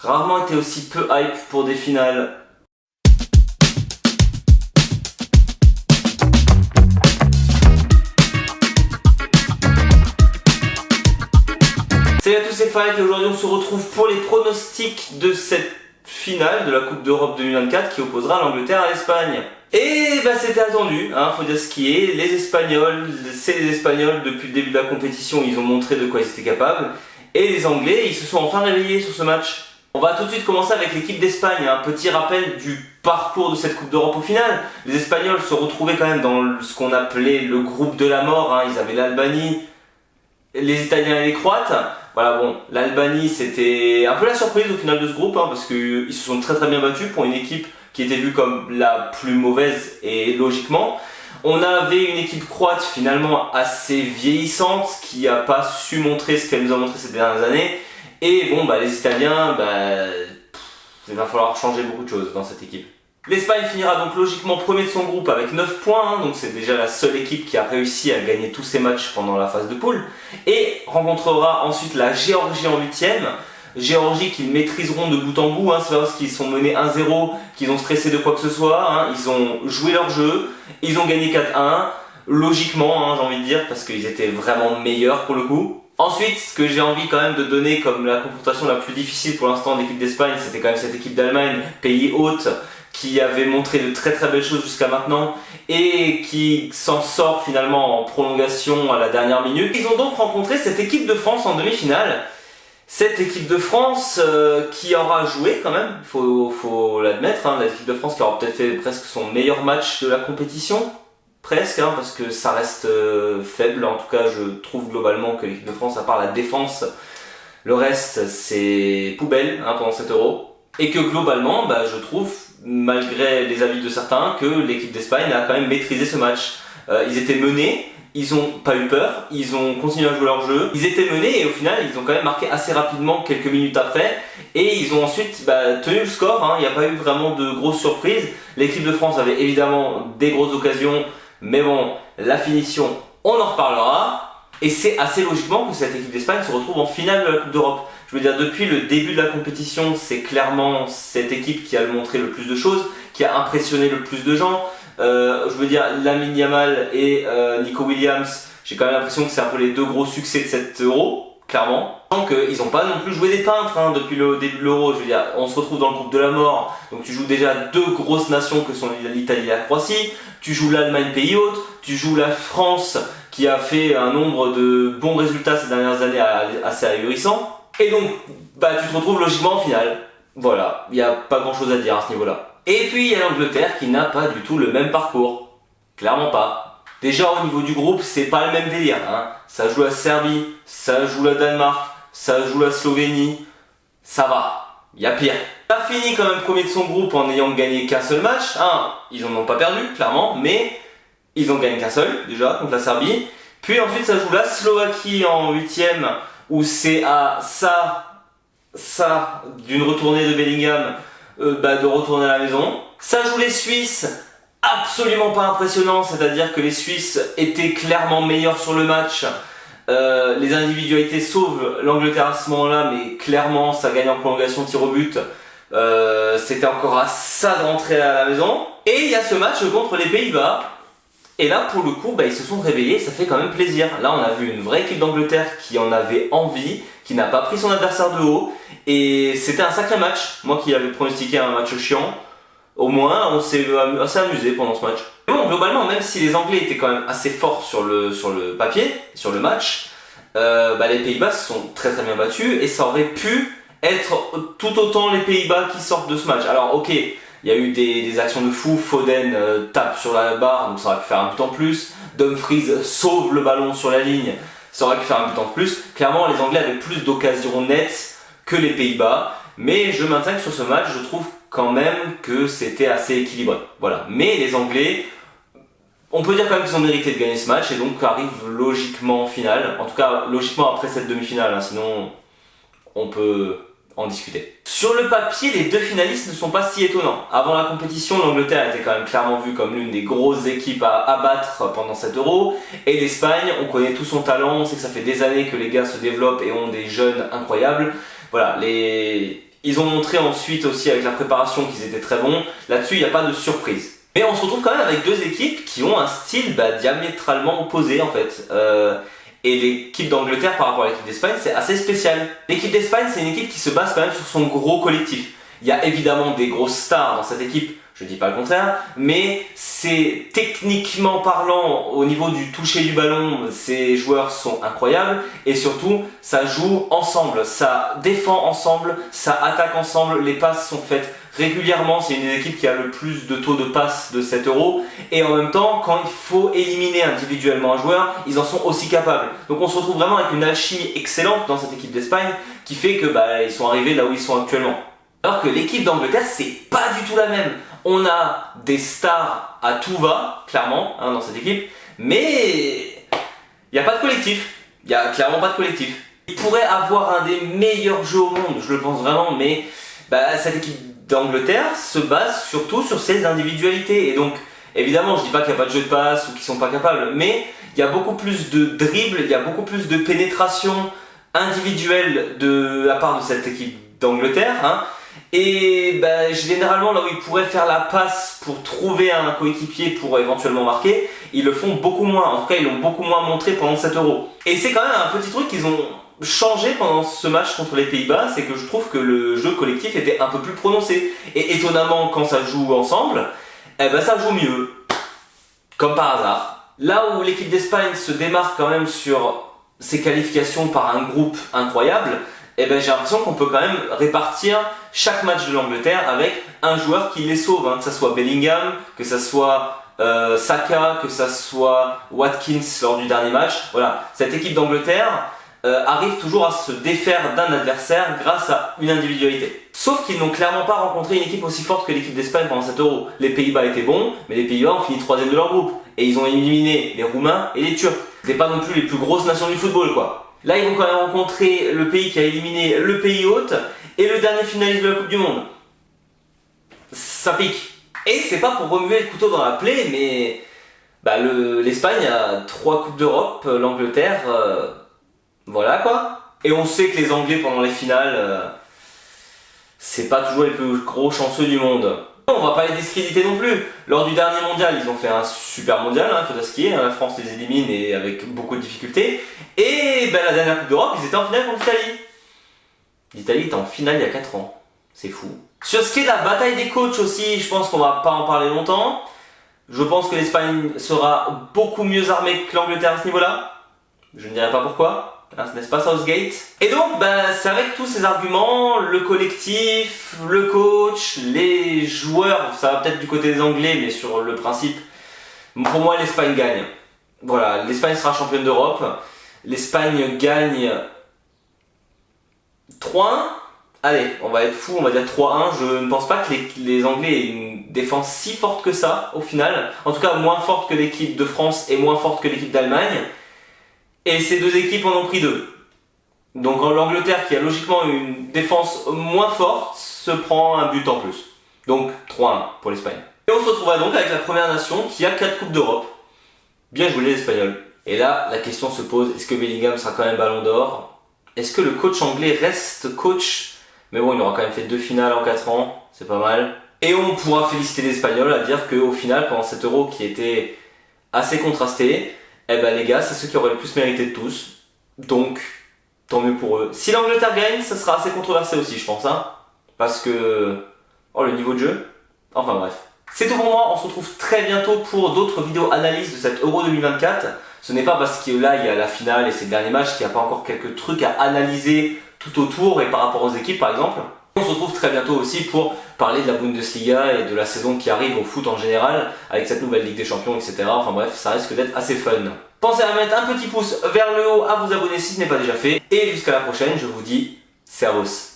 Rarement été aussi peu hype pour des finales. Salut à tous, c'est Farid et aujourd'hui on se retrouve pour les pronostics de cette finale de la Coupe d'Europe 2024 qui opposera l'Angleterre à l'Espagne. Et bah c'était attendu, hein, faut dire ce qui est, les Espagnols, c'est les Espagnols depuis le début de la compétition, ils ont montré de quoi ils étaient capables. Et les Anglais, ils se sont enfin réveillés sur ce match. On va tout de suite commencer avec l'équipe d'Espagne, un petit rappel du parcours de cette Coupe d'Europe au final. Les Espagnols se retrouvaient quand même dans ce qu'on appelait le groupe de la mort, hein. Ils avaient l'Albanie, les Italiens et les Croates. Voilà, bon, l'Albanie c'était un peu la surprise au final de ce groupe, hein, parce qu'ils se sont très bien battus pour une équipe qui était vue comme la plus mauvaise et logiquement. On avait une équipe croate finalement assez vieillissante qui n'a pas su montrer ce qu'elle nous a montré ces dernières années. Et bon, bah, les Italiens, il va falloir changer beaucoup de choses dans cette équipe. L'Espagne finira donc logiquement premier de son groupe avec 9 points, hein, donc c'est déjà la seule équipe qui a réussi à gagner tous ses matchs pendant la phase de poule. Et rencontrera ensuite la Géorgie en 8ème. Géorgie qu'ils maîtriseront de bout en bout, hein, c'est pas parce qu'ils sont menés 1-0 qu'ils ont stressé de quoi que ce soit, hein, ils ont joué leur jeu, ils ont gagné 4-1, logiquement, hein, j'ai envie de dire, parce qu'ils étaient vraiment meilleurs pour le coup. Ensuite, ce que j'ai envie quand même de donner comme la confrontation la plus difficile pour l'instant de l'équipe d'Espagne, c'était quand même cette équipe d'Allemagne, pays hôte, qui avait montré de très belles choses jusqu'à maintenant et qui s'en sort finalement en prolongation à la dernière minute. Ils ont donc rencontré cette équipe de France en demi-finale. Cette équipe de France qui aura joué quand même, faut l'admettre, hein, l'équipe de France qui aura peut-être fait presque son meilleur match de la compétition, presque, hein, parce que ça reste faible, en tout cas je trouve globalement que l'équipe de France, à part la défense, le reste c'est poubelle, hein, pendant cet Euro, et que globalement je trouve, malgré les avis de certains, que l'équipe d'Espagne a quand même maîtrisé ce match. Ils étaient menés, ils ont pas eu peur, ils ont continué à jouer leur jeu, ils étaient menés et au final ils ont quand même marqué assez rapidement quelques minutes après et ils ont ensuite tenu le score, hein. Il n'y a pas eu vraiment de grosses surprises. L'équipe de France avait évidemment des grosses occasions, mais bon, la finition, on en reparlera. Et c'est assez logiquement que cette équipe d'Espagne se retrouve en finale de la Coupe d'Europe. Je veux dire, depuis le début de la compétition, c'est clairement cette équipe qui a montré le plus de choses, qui a impressionné le plus de gens. Je veux dire, Lamine Yamal et Nico Williams, j'ai quand même l'impression que c'est un peu les deux gros succès de cet Euro, clairement. Donc ils n'ont pas non plus joué des peintres, hein, depuis le début de l'Euro. Je veux dire, on se retrouve dans le groupe de la mort, donc tu joues déjà deux grosses nations que sont l'Italie et la Croatie, tu joues l'Allemagne pays hôte, tu joues la France qui a fait un nombre de bons résultats ces dernières années assez ahurissants, et donc tu te retrouves logiquement en finale. Voilà, il n'y a pas grand chose à dire à ce niveau-là. Et puis il y a l'Angleterre qui n'a pas du tout le même parcours. Clairement pas. Déjà au niveau du groupe, c'est pas le même délire, hein. Ça joue la Serbie, ça joue la Danemark, ça joue la Slovénie. Ça va, il y a pire. Ça a fini quand même premier de son groupe en n'ayant gagné qu'un seul match. Hein, ils en ont pas perdu, clairement, mais ils ont gagné qu'un seul, déjà, contre la Serbie. Puis ensuite ça joue la Slovaquie en 8ème, où c'est à ça d'une retournée de Bellingham de retourner à la maison. Ça joue les Suisses, absolument pas impressionnant, c'est-à-dire que les Suisses étaient clairement meilleurs sur le match. Les individualités sauvent l'Angleterre à ce moment-là, mais clairement ça gagne en prolongation, tir au but. C'était encore à ça de rentrer à la maison. Et il y a ce match contre les Pays-Bas. Et là, pour le coup, ils se sont réveillés, ça fait quand même plaisir. Là, on a vu une vraie équipe d'Angleterre qui en avait envie, qui n'a pas pris son adversaire de haut. Et c'était un sacré match. Moi qui avais pronostiqué un match chiant, au moins, on s'est assez amusé pendant ce match. Mais bon, globalement, même si les Anglais étaient quand même assez forts sur le papier, sur le match, les Pays-Bas se sont très bien battus et ça aurait pu être tout autant les Pays-Bas qui sortent de ce match. Alors, ok. Il y a eu des actions de fou, Foden tape sur la barre, donc ça aurait pu faire un but en plus. Dumfries sauve le ballon sur la ligne, ça aurait pu faire un but en plus. Clairement, les Anglais avaient plus d'occasions nettes que les Pays-Bas, mais je maintiens que sur ce match, je trouve quand même que c'était assez équilibré. Voilà. Mais les Anglais, on peut dire quand même qu'ils ont mérité de gagner ce match et donc arrivent logiquement en finale. En tout cas, logiquement après cette demi-finale, hein, sinon on peut en discuter. Sur le papier, les deux finalistes ne sont pas si étonnants. Avant la compétition, l'Angleterre était quand même clairement vue comme l'une des grosses équipes à abattre pendant cet Euro. Et l'Espagne, on connaît tout son talent, on sait que ça fait des années que les gars se développent et ont des jeunes incroyables. Voilà, Ils ont montré ensuite aussi avec la préparation qu'ils étaient très bons. Là-dessus, il n'y a pas de surprise. Mais on se retrouve quand même avec deux équipes qui ont un style diamétralement opposé en fait. Et l'équipe d'Angleterre par rapport à l'équipe d'Espagne, c'est assez spécial. L'équipe d'Espagne, c'est une équipe qui se base quand même sur son gros collectif. Il y a évidemment des grosses stars dans cette équipe, je dis pas le contraire, mais c'est techniquement parlant, au niveau du toucher du ballon, ces joueurs sont incroyables et surtout, ça joue ensemble, ça défend ensemble, ça attaque ensemble, les passes sont faites régulièrement, c'est une des équipes qui a le plus de taux de passe de cet Euro et en même temps, quand il faut éliminer individuellement un joueur, ils en sont aussi capables. Donc on se retrouve vraiment avec une alchimie excellente dans cette équipe d'Espagne qui fait que ils sont arrivés là où ils sont actuellement. Alors que l'équipe d'Angleterre, c'est pas du tout la même. On a des stars à tout va, clairement, dans cette équipe, mais il n'y a pas de collectif. Il n'y a clairement pas de collectif. Il pourrait avoir un des meilleurs jeux au monde, je le pense vraiment, mais cette équipe d'Angleterre se base surtout sur ses individualités. Et donc, évidemment, je dis pas qu'il n'y a pas de jeu de passe ou qu'ils sont pas capables, mais il y a beaucoup plus de dribble, il y a beaucoup plus de pénétration individuelle de la part de cette équipe d'Angleterre. Et généralement là où ils pourraient faire la passe pour trouver un coéquipier pour éventuellement marquer, ils le font beaucoup moins, en tout cas ils l'ont beaucoup moins montré pendant cet Euro. Et c'est quand même un petit truc qu'ils ont changé pendant ce match contre les Pays-Bas, c'est que je trouve que le jeu collectif était un peu plus prononcé. Et étonnamment quand ça joue ensemble, ça joue mieux, comme par hasard. Là où l'équipe d'Espagne se démarque quand même sur ses qualifications par un groupe incroyable, j'ai l'impression qu'on peut quand même répartir chaque match de l'Angleterre avec un joueur qui les sauve, que ça soit Bellingham, que ça soit Saka, que ça soit Watkins lors du dernier match. Voilà, cette équipe d'Angleterre arrive toujours à se défaire d'un adversaire grâce à une individualité. Sauf qu'ils n'ont clairement pas rencontré une équipe aussi forte que l'équipe d'Espagne pendant cet Euro. Les Pays-Bas étaient bons, mais les Pays-Bas ont fini 3e de leur groupe. Et ils ont éliminé les Roumains et les Turcs. C'était pas non plus les plus grosses nations du football, quoi. Là, ils vont quand même rencontrer le pays qui a éliminé le pays hôte et le dernier finaliste de la Coupe du Monde. Ça pique. Et c'est pas pour remuer le couteau dans la plaie, mais l'Espagne a 3 Coupes d'Europe, l'Angleterre, voilà quoi. Et on sait que les Anglais pendant les finales, c'est pas toujours les plus gros chanceux du monde. On va pas les discréditer non plus. Lors du dernier mondial, ils ont fait un super mondial, faut dire ce qui est. La France les élimine et avec beaucoup de difficultés. Et la dernière Coupe d'Europe, ils étaient en finale contre l'Italie. L'Italie était en finale il y a 4 ans. C'est fou. Sur ce qui est de la bataille des coachs aussi, je pense qu'on va pas en parler longtemps. Je pense que l'Espagne sera beaucoup mieux armée que l'Angleterre à ce niveau-là. Je ne dirai pas pourquoi. N'est-ce pas Southgate? Et donc, c'est avec tous ces arguments, le collectif, le coach, les joueurs, ça va peut-être du côté des Anglais, mais sur le principe, pour moi l'Espagne gagne. Voilà, l'Espagne sera championne d'Europe. L'Espagne gagne 3-1. Allez, on va être fou, on va dire 3-1. Je ne pense pas que les Anglais aient une défense si forte que ça, au final. En tout cas, moins forte que l'équipe de France et moins forte que l'équipe d'Allemagne. Et ces deux équipes en ont pris 2. Donc l'Angleterre, qui a logiquement une défense moins forte, se prend un but en plus. Donc 3-1 pour l'Espagne. Et on se retrouvera donc avec la première nation qui a 4 Coupes d'Europe. Bien joué les Espagnols. Et là, la question se pose, est-ce que Bellingham sera quand même Ballon d'Or? Est-ce que le coach anglais reste coach? Mais bon, il aura quand même fait 2 finales en 4 ans, c'est pas mal. Et on pourra féliciter les Espagnols à dire qu'au final, pendant cet Euro qui était assez contrasté, les gars, c'est ceux qui auraient le plus mérité de tous. Donc, tant mieux pour eux. Si l'Angleterre gagne, ça sera assez controversé aussi, je pense. Parce que... le niveau de jeu. Enfin bref. C'est tout pour moi, on se retrouve très bientôt pour d'autres vidéos analyses de cette Euro 2024. Ce n'est pas parce que là, il y a la finale et c'est le dernier match qu'il n'y a pas encore quelques trucs à analyser tout autour et par rapport aux équipes par exemple. On se retrouve très bientôt aussi pour parler de la Bundesliga et de la saison qui arrive au foot en général, avec cette nouvelle Ligue des Champions, etc. Enfin bref, ça risque d'être assez fun. Pensez à mettre un petit pouce vers le haut, à vous abonner si ce n'est pas déjà fait. Et jusqu'à la prochaine, je vous dis servus.